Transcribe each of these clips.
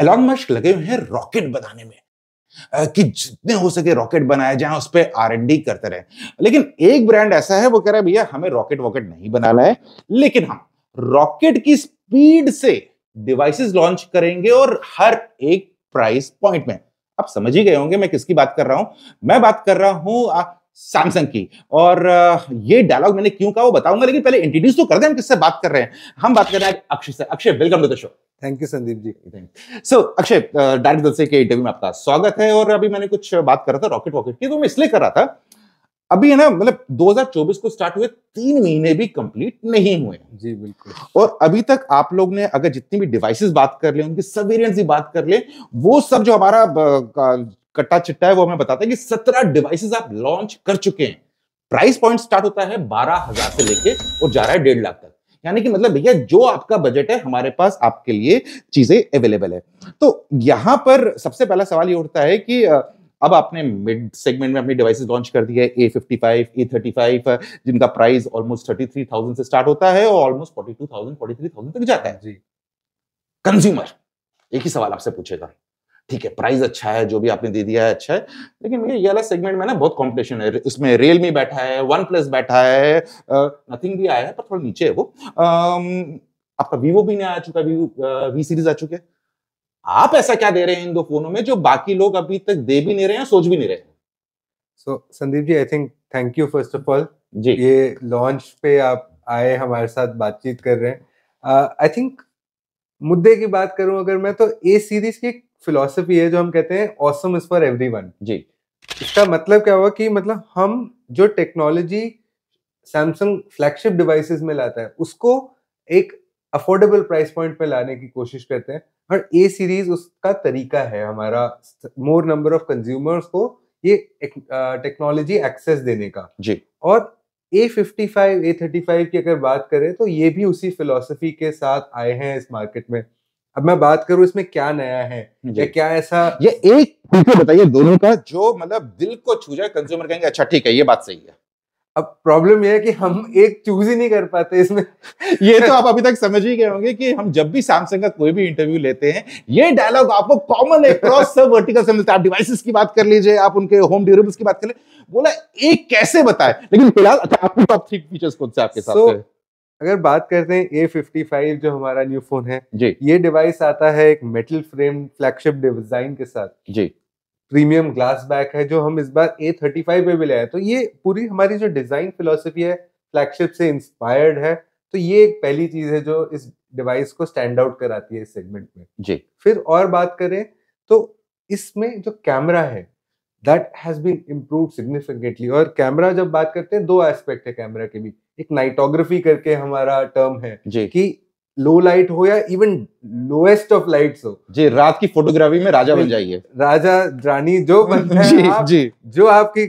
Elon Musk लगे हुए हैं रॉकेट बनाने में, कि जितने हो सके रॉकेट बनाए जाएं, उस पे R&D करते रहे। लेकिन एक ब्रांड ऐसा है, वो कह रहा है भैया हमें रॉकेट वॉकेट नहीं बनाना है, लेकिन हम रॉकेट की स्पीड से डिवाइसेस लॉन्च करेंगे और हर एक प्राइस पॉइंट में। आप समझ ही गए होंगे मैं किसकी बात कर रहा हूं। मैं बात कर रहा हूं सैमसंग की। और ये डायलॉग मैंने क्यों कहा वो बताऊंगा, लेकिन पहले इंट्रोड्यूस तो कर दें हम किससे बात कर रहे हैं। हम बात कर रहे हैं अक्षय से। Akshay, welcome to the show. Thank you Sandeep ji. So Akshay, direct दल से के इंटरव्यू में आपका स्वागत है। और अभी मैंने कुछ बात कर रहा था रॉकेट वॉकेट की, तो मैं इसलिए कर रहा था, अभी है ना, मतलब 2024 को स्टार्ट हुए 3 महीने भी कंप्लीट नहीं हुए जी बिल्कुल। और अभी तक आप लोग ने अगर जितनी भी डिवाइसेस बात कर ले, उनकी सब वेरिएंट्स की बात कर ले, वो सब जो हमारा कट्टा चिट्टा है वो हमें बताता है कि 17 डिवाइसेस आप लॉन्च कर चुके हैं। प्राइस पॉइंट स्टार्ट होता है 12,000 से लेके और जा रहा है 1.5 लाख तक। यानी कि मतलब भैया जो आपका बजट है, हमारे पास आपके लिए चीजें अवेलेबल है। तो यहां पर सबसे पहला सवाल ये उठता है कि अब आपने मिड सेगमेंट में अपनी डिवाइसेस लॉन्च कर दी है, A55, A35, जिनका प्राइस ऑलमोस्ट 33,000 से स्टार्ट होता है और ऑलमोस्ट 42,000, 43,000 तक जाता है जी। कंज्यूमर एक ही सवाल आपसे पूछेगा, ठीक है प्राइस अच्छा है, जो भी आपने दे दिया है अच्छा है, लेकिन ये वाला सेगमेंट में ना बहुत कंपटीशन है। इसमें रियलमी बैठा है, वन प्लस बैठा है, नथिंग भी आया है पर थोड़ा नीचे है वो। आपका वीवो भी नहीं आ चुका, वीवो वी सीरीज आ चुके हैं। आप ऐसा क्या दे रहे हैं इन दो फोनों में जो बाकी लोग अभी तक दे भी नहीं रहे हैं, सोच भी नहीं रहे हैं? So Sandeep ji, I think thank you first of all ji. ये लॉन्च पे आप आए, हमारे साथ बातचीत कर रहे हैं। आई थिंक मुद्दे की बात करूं अगर मैं, तो ए सीरीज की एक फिलॉसफी है जो हम कहते हैं ऑसम इज फॉर एवरीवन। जी। इसका मतलब क्या हुआ कि मतलब हम जो टेक्नोलॉजी सैमसंग फ्लैगशिप डिवाइसेस में लाता है उसको एक अफोर्डेबल प्राइस पॉइंट पे लाने की कोशिश करते हैं, और ए सीरीज उसका तरीका है हमारा मोर नंबर ऑफ कंज्यूमर्स को ये टेक्नोलॉजी एक्सेस देने का। जी। और A55, A35 की अगर बात करें तो ये भी उसी फिलॉसफी के साथ आए हैं इस मार्केट में। अब मैं बात करूं इसमें क्या नया है या क्या ऐसा, ये एक फीचर बताइए दोनों का जो मतलब दिल को छू जाए, कंज्यूमर कहेंगे अच्छा ठीक है ये बात सही है। अब प्रॉब्लम यह है कि हम एक चूज ही नहीं कर पाते इसमें। ये तो आप अभी तक समझ ही गए होंगे कि हम जब भी सैमसंग का कोई भी इंटरव्यू लेते हैं, ये डायलॉग आपको कॉमन है, क्रॉस सब वर्टिकल से मिलता है। आप डिवाइसेस की बात कर लीजिए, आप उनके होम ड्यूरेबल्स की बात कर ले, बोला एक कैसे बताए। लेकिन फिलहाल अच्छा आपके टॉप 3 फीचर्स कौन से आपके साथ है? अगर बात करते हैं A55 जो हमारा न्यू फोन है जी। ये डिवाइस आता है एक मेटल फ्रेम फ्लैगशिप डिजाइन के साथ। जी। प्रीमियम ग्लास बैक है जो हम इस बार A35 पे भी ले आए, तो ये पूरी हमारी जो डिजाइन फिलोसफी है फ्लैगशिप से इंस्पायर्ड है। तो ये एक पहली चीज है जो इस डिवाइस को स्टैंड आउट कराती है इस सेगमेंट में। जी। फिर और बात करें तो इसमें जो कैमरा है that has been improved significantly. और कैमरा जब बात करते हैं दो एस्पेक्ट है कैमरा के भी, एक नाइटोग्राफी करके हमारा टर्म है जी। कि लो लाइट हो या इवन लोएस्ट ऑफ लाइट्स हो जी, रात की फोटोग्राफी में राजा बन जाइए, राजा रानी जो बनना है जी, आप, जी। जो आपकी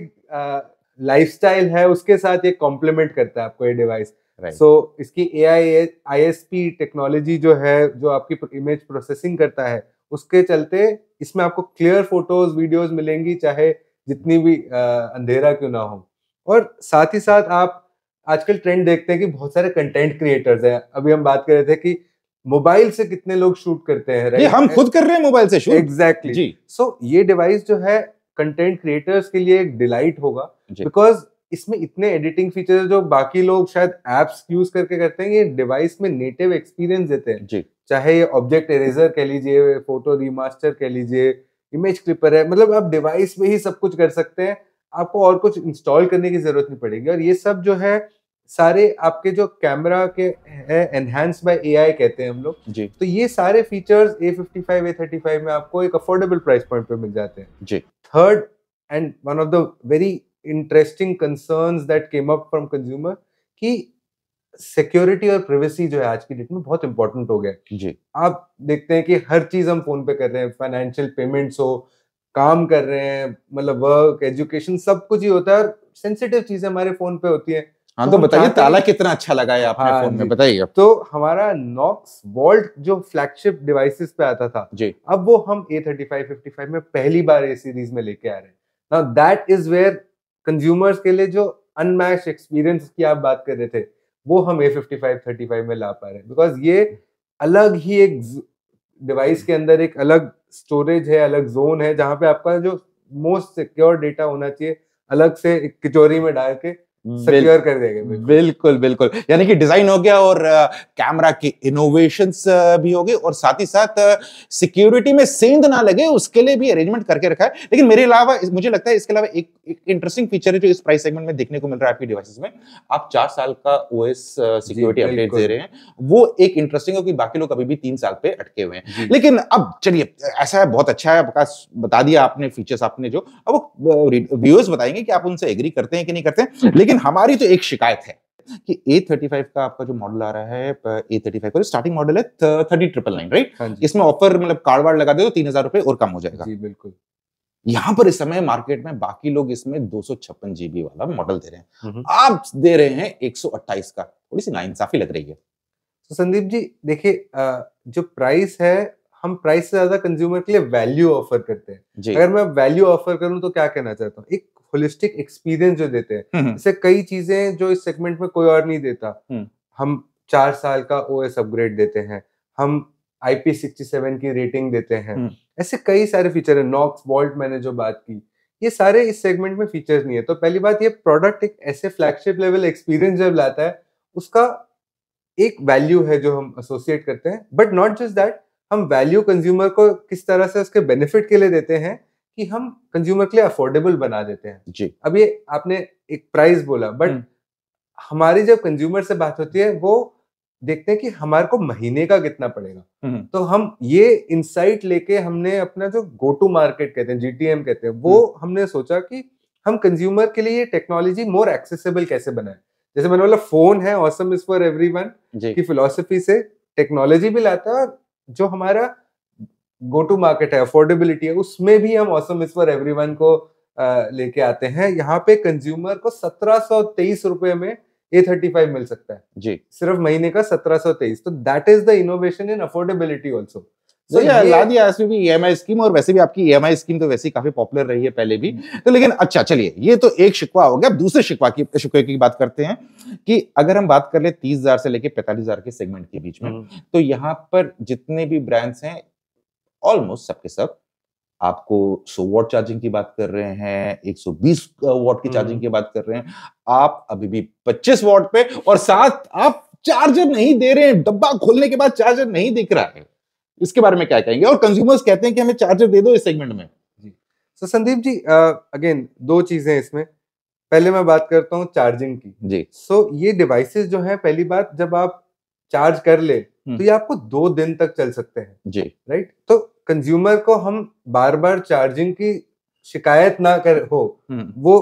लाइफस्टाइल है उसके साथ ये कॉम्प्लीमेंट करता है आपको ये डिवाइस। सो इसकी AI ISP टेक्नोलॉजी जो है, जो आपकी इमेज प्रोसेसिंग करता है, उसके चलते इसमें आपको क्लियर फोटोज वीडियोस मिलेंगी, चाहे जितनी भी अंधेरा क्यों ना हो। और साथ ही साथ आप आजकल ट्रेंड देखते हैं कि बहुत सारे कंटेंट क्रिएटर्स हैं। अभी हम बात कर रहे थे कि मोबाइल से कितने लोग शूट करते हैं, ये हम खुद कर रहे हैं मोबाइल से शूट। एग्जैक्टली जी। सो ये डिवाइस जो है कंटेंट क्रिएटर्स के लिए एक डिलाइट होगा, बिकॉज इसमें इतने एडिटिंग फीचर्स जो बाकी लोग शायद एप्स यूज करके करते हैं, ये डिवाइस में नेटिव एक्सपीरियंस देते हैं। जी। चाहे ये ऑब्जेक्ट इरेजर कह लीजिए, फोटो रिमास्टर कह लीजिए, इमेज क्लिपर है, मतलब आप डिवाइस में ही सब कुछ कर सकते हैं, आपको और कुछ इंस्टॉल करने की जरूरत नहीं पड़ेगी। और ये सब जो है सारे आपके जो कैमरा के है एनहांस बाय AI कहते हैं हम लोग जी। तो ये सारे फीचर्स A55 A35 में आपको एक अफोर्डेबल प्राइस पॉइंट पे मिल जाते हैं। जी। Third and one of the very interesting concerns that came up from consumer कि सिक्योरिटी और प्राइवेसी जो है आज की डेट में बहुत इंपॉर्टेंट हो गया। जी। आप देखते हैं कि हर चीज हम फोन पे कर रहे हैं, फाइनेंशियल पेमेंट्स हो, काम कर रहे हैं, मतलब वर्क एजुकेशन सब कुछ ही होता है, और सेंसिटिव चीजें हमारे फोन पे होती हैं। हाँ तो बताइए ताला कितना अच्छा लगा है आपने फोन में, बताइए। तो हमारा नॉक्स वॉल्ट जो फ्लैगशिप डिवाइसेस पे आता था जी। अब वो हम A35 55 में पहली बार ए सीरीज में लेके आ रहे हैं। Now that is where consumers के लिए जो अनमैच्ड एक्सपीरियंस की आप बात कर रहे थे वो हम A55 35 में ला पा रहे हैं, बिकॉज ये अलग ही एक डिवाइस के अंदर एक अलग स्टोरेज है, अलग जोन है, जहाँ पे आपका जो मोस्ट सिक्योर डेटा होना चाहिए अलग से एक तिजोरी में डाल के सिक्योर कर देंगे। बिल्कुल बिल्कुल, यानी कि डिजाइन हो गया और कैमरा की इनोवेशंस भी हो गए और साथ ही साथ सिक्योरिटी में सेंध ना लगे उसके लिए भी अरेंजमेंट करके रखा है। लेकिन मेरे अलावा मुझे लगता है इसके अलावा एक इंटरेस्टिंग फीचर है जो इस प्राइस सेगमेंट में देखने को मिल रहा है आपकी डिवाइसेस में, आप 4 साल का ओएस सिक्योरिटी अपडेट दे रहे हैं, वो एक इंटरेस्टिंग है कि बाकी लोग अभी भी 3 साल पे अटके हुए हैं। लेकिन अब चलिए, ऐसा है बहुत अच्छा है, आपका बता दिया आपने फीचर्स आपने जो, अब वो व्यूअर्स बताएंगे कि आप उनसे एग्री करते हैं कि नहीं करते। लेकिन हमारी तो एक शिकायत है कि A35 का आपका जो मॉडल आ रहा है, A35 का स्टार्टिंग मॉडल है 30,999, राइट? इसमें ऑफर मतलब कार्ड वार्ड लगा दे तो 3,000 रुपए और कम हो जाएगा। जी बिल्कुल। यहां पर इस समय मार्केट में बाकी लोग इसमें 256 GB वाला मॉडल दे रहे हैं, आप दे रहे हैं 128 का, थोड़ी सी नाइंसाफी लग रही है। तो संदीप जी देखिए, जो प्राइस है, हम प्राइस से ज्यादा कंज्यूमर के लिए वैल्यू ऑफर करते हैं। अगर मैं वैल्यू ऑफर करूं तो क्या कहना चाहता हूं, एक होलिस्टिक एक्सपीरियंस जो देते हैं, जैसे कई चीजें जो इस सेगमेंट में कोई और नहीं देता। हम 4 साल का ओएस अपग्रेड देते हैं, हम IP67 की रेटिंग देते हैं, ऐसे कई सारे फीचर है, नॉक्स वॉल्ट मैंने जो बात की, ये सारे इस सेगमेंट में फीचर्स नहीं है। तो पहली बात, ये प्रोडक्ट एक ऐसे फ्लैगशिप लेवल एक्सपीरियंस जब लाता है, उसका एक वैल्यू है जो हम एसोसिएट करते हैं। बट नॉट जस्ट दैट, हम वैल्यू कंज्यूमर को किस तरह से उसके बेनिफिट के लिए देते हैं कि हम कंज्यूमर के लिए अफोर्डेबल बना देते हैं जी। अब ये आपने एक प्राइस बोला, बट हमारी जब कंज्यूमर से बात होती है वो देखते हैं कि हमारे को महीने का कितना पड़ेगा। तो हम ये इंसाइट लेके हमने अपना जो गो टू मार्केट कहते हैं, GTM कहते हैं, वो हमने सोचा कि हम कंज्यूमर के लिए ये टेक्नोलॉजी मोर एक्सेसिबल कैसे बनाए। जैसे मैंने बोला, फोन है ऑसम इज फॉर एवरीवन की फिलॉसफी से टेक्नोलॉजी भी लाता है, और जो हमारा गो टू मार्केट है, अफोर्डेबिलिटी है, उसमें भी हम ऑसम इज फॉर एवरीवन को लेके आते हैं। यहाँ पे कंज्यूमर को 1723 रुपए में A35 मिल सकता है जी, सिर्फ महीने का 1723। तो that is the innovation in affordability also. ला दिया इसमें भी EMI स्कीम, और वैसे भी आपकी EMI स्कीम तो वैसे ही काफी पॉपुलर रही है पहले भी। तो लेकिन अच्छा चलिए, ये तो एक शिकवा हो गया। अब दूसरे शिकवे की बात करते हैं कि अगर हम बात कर ले 30,000 से लेके 45,000 के सेगमेंट के बीच में, तो यहाँ पर जितने भी ब्रांड्स हैं ऑलमोस्ट सबके सब आपको 100 वॉट चार्जिंग की बात कर रहे हैं, 120 वॉट की चार्जिंग की बात कर रहे हैं, आप अभी भी 25 वॉट पे, और साथ आप चार्जर नहीं दे रहे हैं, डब्बा खोलने के बाद चार्जर नहीं दिख रहा है। इसके बारे में क्या कहेंगे? और कंज्यूमर्स कहते हैं कि हमें चार्जर दे दो इस सेगमेंट में। जी, तो संदीप जी अगेन दो चीजें इसमें। पहले मैं बात करता हूँ चार्जिंग की जी। सो ये डिवाइसेस जो है, पहली बात, जब आप चार्ज कर ले तो ये आपको 2 दिन तक चल सकते हैं जी, राइट। तो कंज्यूमर को हम बार बार चार्जिंग की शिकायत ना कर हो, वो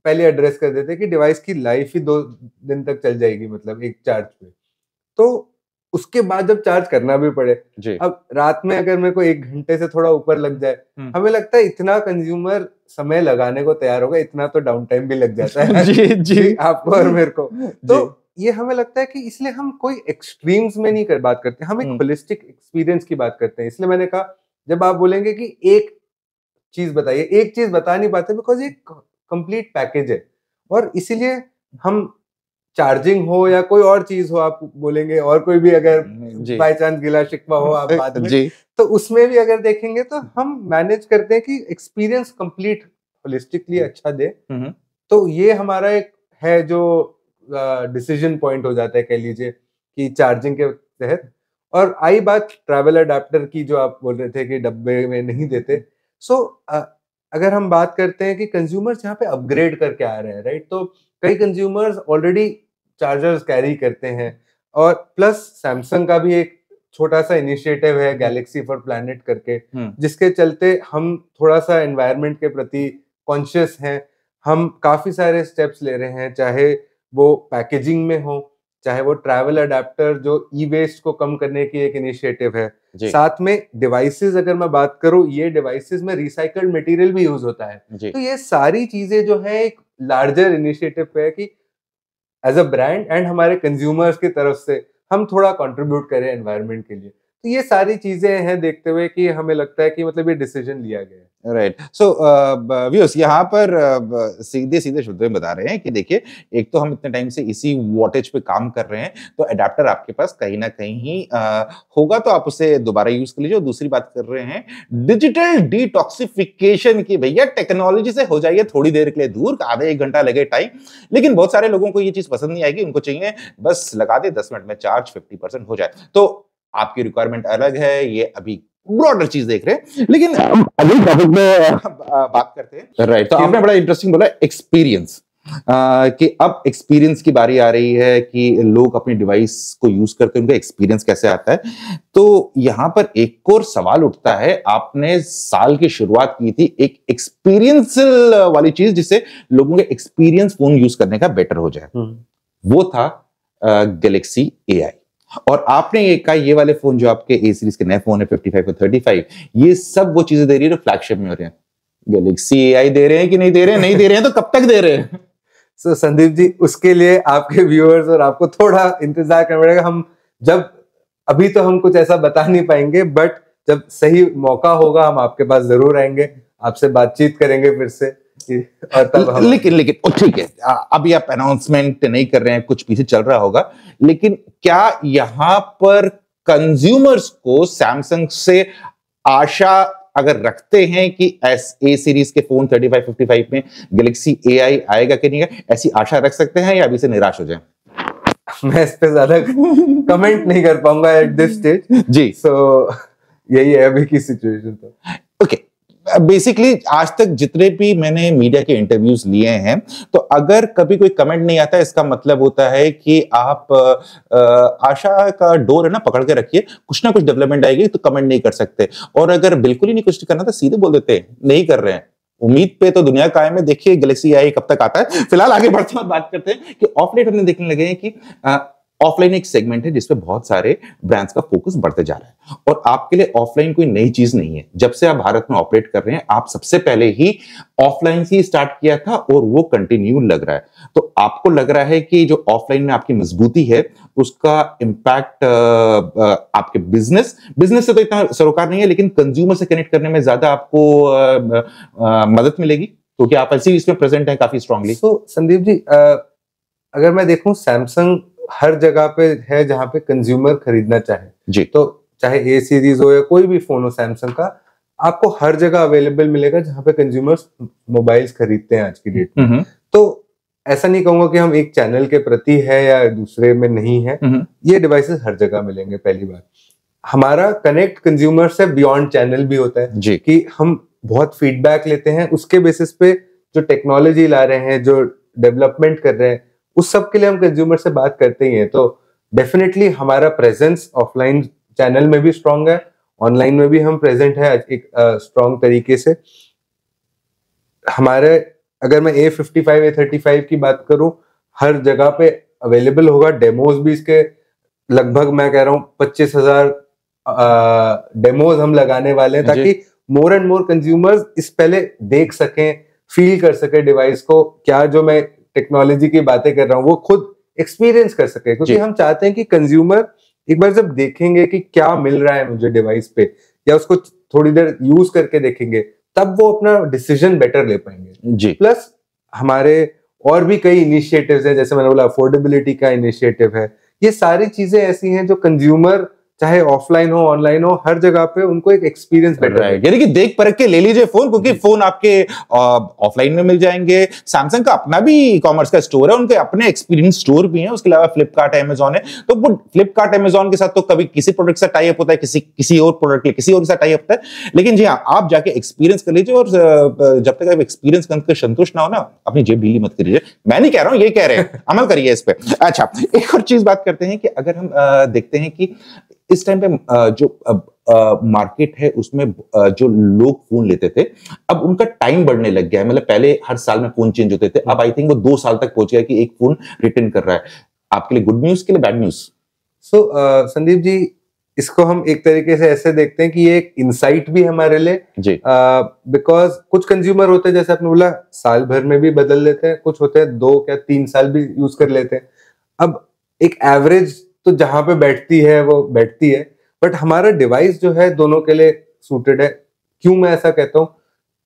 पहले एड्रेस कर देते कि डिवाइस की लाइफ ही 2 दिन तक चल जाएगी, मतलब एक चार्ज पे। तो उसके बाद जब चार्ज करना भी पड़े, अब रात में अगर मेरे को 1 घंटे से थोड़ा ऊपर लग जाए, हमें लगता है इतना कंज्यूमर समय लगाने को तैयार होगा, इतना तो डाउन टाइम भी लग जाता है जी आपको और मेरे को। तो ये हमें लगता है कि इसलिए हम कोई एक्सट्रीम्स में नहीं बात करते, हम एक होलिस्टिक एक्सपीरियंस की बात करते हैं। इसलिए मैंने कहा, जब आप बोलेंगे कि एक चीज बताइए, एक चीज बता नहीं पाते, बिकॉज ये कंप्लीट पैकेज है। और इसीलिए हम चार्जिंग हो या कोई और चीज हो, आप बोलेंगे, और कोई भी अगर बाय चांस गिला शिकवा हो आप बाद में, तो उसमें भी अगर देखेंगे तो हम मैनेज करते हैं कि एक्सपीरियंस कंप्लीट होलिस्टिकली अच्छा दे। तो ये हमारा एक है जो डिसीजन पॉइंट हो जाता है, कह लीजिए, कि चार्जिंग के तहत। और आई बात ट्रैवल अडेप्टर की, जो आप बोल रहे थे कि डब्बे में नहीं देते। सो अगर हम बात करते हैं कि कंज्यूमर्स यहाँ पे अपग्रेड करके आ रहे हैं राइट, तो कई कंज्यूमर्स ऑलरेडी चार्जर्स कैरी करते हैं, और प्लस सैमसंग का भी एक छोटा सा इनिशिएटिव है गैलेक्सी फॉर प्लैनेट करके, जिसके चलते हम थोड़ा सा एनवायरनमेंट के प्रति कॉन्शियस हैं। हम काफी सारे स्टेप्स ले रहे हैं, चाहे वो पैकेजिंग में हो, चाहे वो ट्रैवल अडेप्टर जो ई वेस्ट को कम करने की एक इनिशिएटिव है, साथ में डिवाइसेस अगर मैं बात करूं, ये डिवाइसेस में रिसाइकल्ड मटेरियल भी यूज होता है। तो ये सारी चीजें जो है एक लार्जर इनिशिएटिव पे है कि एज अ ब्रांड एंड हमारे कंज्यूमर्स की तरफ से हम थोड़ा कंट्रीब्यूट करें एनवायरनमेंट के लिए। तो ये सारी चीजें हैं देखते हुए कि हमें लगता है कि मतलब ये डिसीजन लिया गया है। राइट। सो व्यूअर्स, यहाँ पर सीधे सीधे शब्दों में बता रहे हैं कि देखिए, एक तो हम इतने टाइम से इसी वॉटेज पे काम कर रहे हैं, तो अडेप्टर आपके पास कहीं ना कहीं होगा, तो आप उसे दोबारा यूज कर लीजिए। और दूसरी बात कर रहे हैं डिजिटल डिटॉक्सिफिकेशन की, भैया टेक्नोलॉजी से हो जाइए थोड़ी देर के लिए दूर, आधे एक घंटा लगे टाइम, लेकिन बहुत सारे लोगों को ये चीज पसंद नहीं आएगी। उनको चाहिए बस लगा दे 10 मिनट में चार्ज 50% हो जाए। तो आपकी रिक्वायरमेंट अलग है, ये अभी ब्रॉडर चीज देख रहे हैं, लेकिन अगले टॉपिक में बात करते हैं। राइट। तो आपने बड़ा इंटरेस्टिंग बोला एक्सपीरियंस, कि अब एक्सपीरियंस की बारी आ रही है कि लोग अपनी डिवाइस को यूज करते हैं, उनका एक्सपीरियंस कैसे आता है। तो यहां पर एक और सवाल उठता है, आपने साल की शुरुआत की थी एक एक्सपीरियंस वाली चीज, जिससे लोगों के एक्सपीरियंस फोन यूज करने का बेटर हो जाए, वो था गैलेक्सी AI। और आपने ये कहा ये वाले फोन जो आपके ए सीरीज के नए फोन है 55 और 35, ये सब वो चीजें दे रही है जो फ्लैगशिप में हो रहे हैं। गैलेक्सी AI दे रहे हैं कि नहीं दे रहे हैं? नहीं दे रहे हैं तो कब तक दे रहे हैं? सो संदीप जी, उसके लिए आपके व्यूअर्स और आपको थोड़ा इंतजार करना पड़ेगा। हम जब अभी तो हम कुछ ऐसा बता नहीं पाएंगे, बट जब सही मौका होगा हम आपके पास जरूर आएंगे, आपसे बातचीत करेंगे फिर से। और तब लेकिन ठीक है, अभी आप अनाउंसमेंट नहीं कर रहे हैं, कुछ पीछे चल रहा होगा, लेकिन क्या यहां पर कंज्यूमर्स को सैमसंग से आशा अगर रखते हैं कि ए सीरीज के फोन 35, 55 में गैलेक्सी AI आएगा कि नहीं आएगा, ऐसी आशा रख सकते हैं या अभी से निराश हो जाए? मैं इस पे ज्यादा कमेंट नहीं कर पाऊंगा एट दिस स्टेज जी। सो यही है अभी की सिचुएशन। तो ओके, बेसिकली आज तक जितने भी मैंने मीडिया के इंटरव्यूज लिए हैं, तो अगर कभी कोई कमेंट नहीं आता, इसका मतलब होता है कि आप आशा का डोर है ना पकड़ के रखिए, कुछ ना कुछ डेवलपमेंट आएगी तो कमेंट नहीं कर सकते। और अगर बिल्कुल ही नहीं कुछ करना तो सीधे बोल देते नहीं कर रहे हैं। उम्मीद पे तो दुनिया कायम है, देखिए गैलेक्सी AI कब तक आता है। फिलहाल आगे बढ़ते हैं, बात करते हैं कि ऑफ लेट हमने देखने लगे हैं कि ऑफलाइन एक सेगमेंट है जिसपे बहुत सारे ब्रांड्स का फोकस बढ़ते जा रहा है, और आपके लिए ऑफलाइन कोई नई चीज नहीं है। जब से आप भारत में ऑपरेट कर रहे हैं, आप सबसे पहले ही ऑफलाइन से स्टार्ट किया था और वो कंटिन्यू लग रहा है। तो आपको लग रहा है कि जो ऑफलाइन में आपकी मजबूती है, उसका इंपैक्ट आपके बिजनेस से तो इतना सरोकार नहीं है, लेकिन कंज्यूमर से कनेक्ट करने में ज्यादा आपको मदद मिलेगी, क्योंकि आप ऐसे इसमें प्रेजेंट हैं काफी स्ट्रांगली। तो संदीप जी, अगर मैं देखूं, सैमसंग हर जगह पे है जहां पे कंज्यूमर खरीदना चाहे जी। तो चाहे ए सीरीज हो या कोई भी फोन हो सैमसंग का, आपको हर जगह अवेलेबल मिलेगा जहां पे कंज्यूमर्स मोबाइल्स खरीदते हैं आज की डेट में। तो ऐसा नहीं कहूंगा कि हम एक चैनल के प्रति है या दूसरे में नहीं है, ये डिवाइसेस हर जगह मिलेंगे। पहली बात, हमारा कनेक्ट कंज्यूमर से बियॉन्ड चैनल भी होता है जी, कि हम बहुत फीडबैक लेते हैं, उसके बेसिस पे जो टेक्नोलॉजी ला रहे हैं, जो डेवलपमेंट कर रहे हैं, उस सब के लिए हम कंज्यूमर से बात करते ही हैं। तो डेफिनेटली हमारा प्रेजेंस ऑफलाइन चैनल में भी स्ट्रांग है, ऑनलाइन में भी हम प्रेजेंट है एक स्ट्रांग तरीके से। हमारे अगर मैं A55 A35 की बात करूं, हर जगह पे अवेलेबल होगा। डेमोज भी इसके लगभग मैं कह रहा हूं 25,000 डेमोज हम लगाने वाले हैं, ताकि मोर एंड मोर कंज्यूमर्स इस पहले देख सकें, फील कर सके डिवाइस को, क्या जो मैं टेक्नोलॉजी की बातें कर रहा हूँ वो खुद एक्सपीरियंस कर सके। क्योंकि हम चाहते हैं कि कंज्यूमर एक बार जब देखेंगे कि क्या मिल रहा है मुझे डिवाइस पे, या उसको थोड़ी देर यूज करके देखेंगे, तब वो अपना डिसीजन बेटर ले पाएंगे जी। प्लस हमारे और भी कई इनिशिएटिव्स हैं, जैसे मैंने बोला अफोर्डेबिलिटी का इनिशिएटिव है। ये सारी चीजें ऐसी हैं जो कंज्यूमर चाहे ऑफलाइन हो ऑनलाइन हो, हर जगह पे उनको एक एक्सपीरियंस बेटर है। यानी कि देख परख के ले लीजिए फोन, क्योंकि फोन आपके ऑफलाइन में मिल जाएंगे। सैमसंग का अपना भी ई कॉमर्स का स्टोर है, उनके अपने एक्सपीरियंस स्टोर भी हैं। उसके अलावा फ्लिपकार्ट अमेजॉन है, तो वो फ्लिपकार्ट अमेजॉन के साथ तो कभी किसी प्रोडक्ट से टाई अप होता है, किसी और प्रोडक्ट के किसी और के साथ टाई अप होता है। लेकिन जी हाँ, आप जाके एक्सपीरियंस कर लीजिए, और जब तक आप एक्सपीरियंस करके संतुष्ट ना हो ना, अपनी जेब ढीली मत करिए। मैं नहीं कह रहा हूं, ये कह रहे हैं, अमल करिए इस पे। अच्छा, एक और चीज बात करते हैं कि अगर हम देखते हैं कि इस टाइम पे जो मार्केट है उसमें जो लोग फोन लेते थे, अब उनका टाइम बढ़ने लग गया है। मतलब पहले हर साल में फोन चेंज होते थे, अब आई थिंक वो 2 साल तक पहुंच गया कि एक फोन रिटर्न कर रहा है। आपके लिए गुड न्यूज, के लिए बैड न्यूज? सो संदीप जी, इसको हम एक तरीके से ऐसे देखते हैं कि ये एक इनसाइट भी हमारे लिए जी, बिकॉज कुछ कंज्यूमर होते हैं, जैसे आपने बोला, साल भर में भी बदल लेते हैं, कुछ होते हैं 2 या 3 साल भी यूज कर लेते हैं। अब एक एवरेज तो जहां पे बैठती है वो बैठती है, बट हमारा डिवाइस जो है दोनों के लिए सूटेड है। क्यों मैं ऐसा कहता हूँ,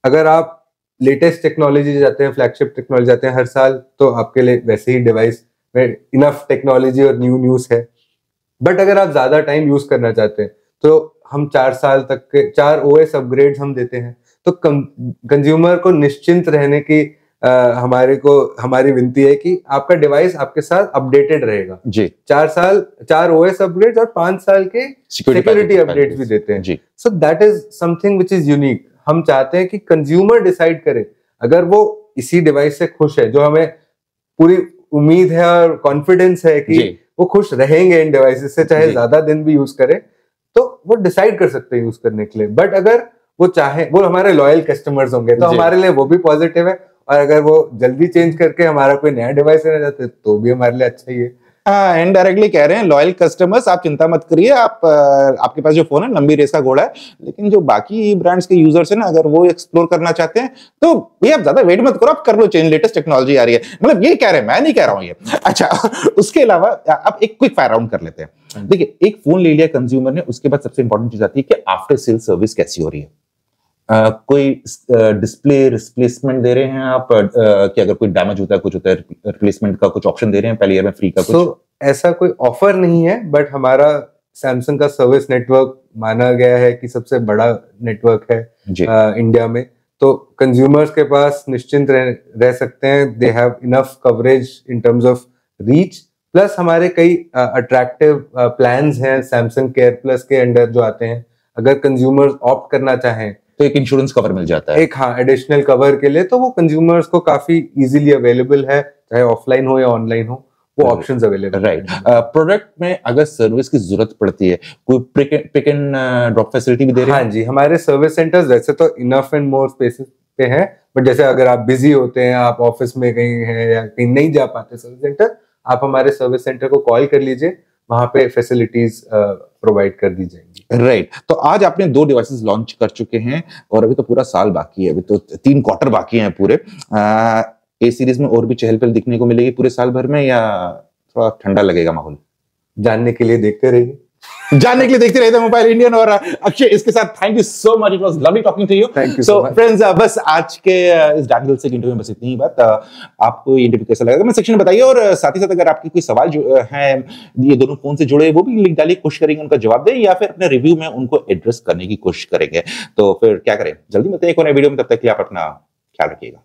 अगर आप लेटेस्ट टेक्नोलॉजी जाते हैं, फ्लैगशिप टेक्नोलॉजी जाते हैं हर साल, तो आपके लिए वैसे ही डिवाइस में इनफ टेक्नोलॉजी और न्यू न्यूज है। बट अगर आप ज्यादा टाइम यूज करना चाहते हैं तो हम 4 साल तक के 4 OS अपग्रेड्स हम देते हैं। तो कंज्यूमर को निश्चिंत रहने की हमारी विनती है कि आपका डिवाइस आपके साथ अपडेटेड रहेगा जी। 4 OS अपग्रेड्स और 5 साल के सिक्योरिटी अपडेट्स भी देते हैं जी। So that is something which is unique. हम चाहते हैं कि कंज्यूमर डिसाइड करे, अगर वो इसी डिवाइस से खुश है, जो हमें पूरी उम्मीद है और कॉन्फिडेंस है कि वो खुश रहेंगे इन डिवाइसेस से, चाहे ज्यादा दिन भी यूज करें, तो वो डिसाइड कर सकते हैं यूज करने के लिए। बट अगर वो चाहे, वो हमारे लॉयल कस्टमर्स होंगे तो हमारे लिए वो भी पॉजिटिव है, और अगर वो जल्दी चेंज करके हमारा कोई नया डिवाइस लेना चाहते हैं तो भी हमारे लिए अच्छा ही है। इनडायरेक्टली कह रहे हैं लॉयल कस्टमर्स, आप चिंता मत करिए, आपके पास जो फोन है लंबी रेस का घोड़ा है, लेकिन जो बाकी ब्रांड्स के यूजर्स है ना, अगर वो एक्सप्लोर करना चाहते हैं तो भैया आप ज्यादा वेट मत करो, आप कर लो चेंज, लेटेस्ट टेक्नोलॉजी आ रही है, मतलब ये कह रहे हैं, मैं नहीं कह रहा हूं ये। अच्छा, उसके अलावा आप एक क्विक फायर राउंड कर लेते हैं। देखिए, एक फोन ले लिया कंज्यूमर ने, उसके बाद सबसे इंपॉर्टेंट चीज आती है कि आफ्टर सेल सर्विस कैसी हो रही है। कोई डिस्प्ले रिप्लेसमेंट दे रहे हैं आप, कि अगर कोई डैमेज होता है, कुछ होता है, रिप्लेसमेंट का कुछ ऑप्शन दे रहे हैं पहले ईयर में फ्री का कुछ? तो ऐसा कोई ऑफर नहीं है, बट हमारा सैमसंग का सर्विस नेटवर्क माना गया है कि सबसे बड़ा नेटवर्क है इंडिया में। तो कंज्यूमर्स के पास निश्चिंत रह सकते हैं, they have enough coverage in terms of reach, plus हमारे कई अट्रैक्टिव प्लान्स हैं सैमसंग केयर प्लस के अंडर जो आते हैं। अगर कंज्यूमर्स ऑप्ट करना चाहें तो एक इंश्योरेंस कवर मिल जाता है, एक एडिशनल कवर के लिए, तो वो कंज्यूमर्स को काफी इजीली अवेलेबल है, चाहे ऑफलाइन हो या ऑनलाइन हो, वो ऑप्शंस अवेलेबल। राइट। प्रोडक्ट में अगर सर्विस की जरूरत पड़ती है, कोई पिक एंड ड्रॉप फैसिलिटी भी दे रहे हैं? हाँ जी, हमारे सर्विस सेंटर्स वैसे तो इनफ एंड मोर स्पेसेस पे हैं, बट जैसे अगर आप बिजी होते हैं, आप ऑफिस में कहीं हैं या कहीं नहीं जा पाते सर्विस सेंटर, आप हमारे सर्विस सेंटर को कॉल कर लीजिए, वहां पे फैसिलिटीज प्रोवाइड कर दी जाएंगी। राइट। तो आज आपने 2 डिवाइसेस लॉन्च कर चुके हैं और अभी तो पूरा साल बाकी है, अभी तो 3 क्वार्टर बाकी हैं पूरे। ए सीरीज में और भी चहल पहल दिखने को मिलेगी पूरे साल भर में, या थोड़ा ठंडा लगेगा माहौल? जानने के लिए देखते रहिए, जानने के लिए देखते रहते हैं मोबाइल इंडियन। और अक्षय, इसके साथ thank you so much, it was lovely talking to you. So friends, बस आज के इस डार्क दिल से इंटरव्यू में बस इतनी ही बात। आपको ये इंटरव्यू कैसा लगा कमेंट सेक्शन में बताइए, और साथ ही साथ अगर आपके कोई सवाल जो है ये दोनों फोन से जुड़े, वो भी लिख डालिए, कोशिश करेंगे उनका जवाब दें, या फिर अपने रिव्यू में उनको एड्रेस करने की कोशिश करेंगे। तो फिर क्या करें, जल्दी मिलते हैं एक और नए वीडियो में, तब तक के लिए आप अपना ख्याल रखिएगा।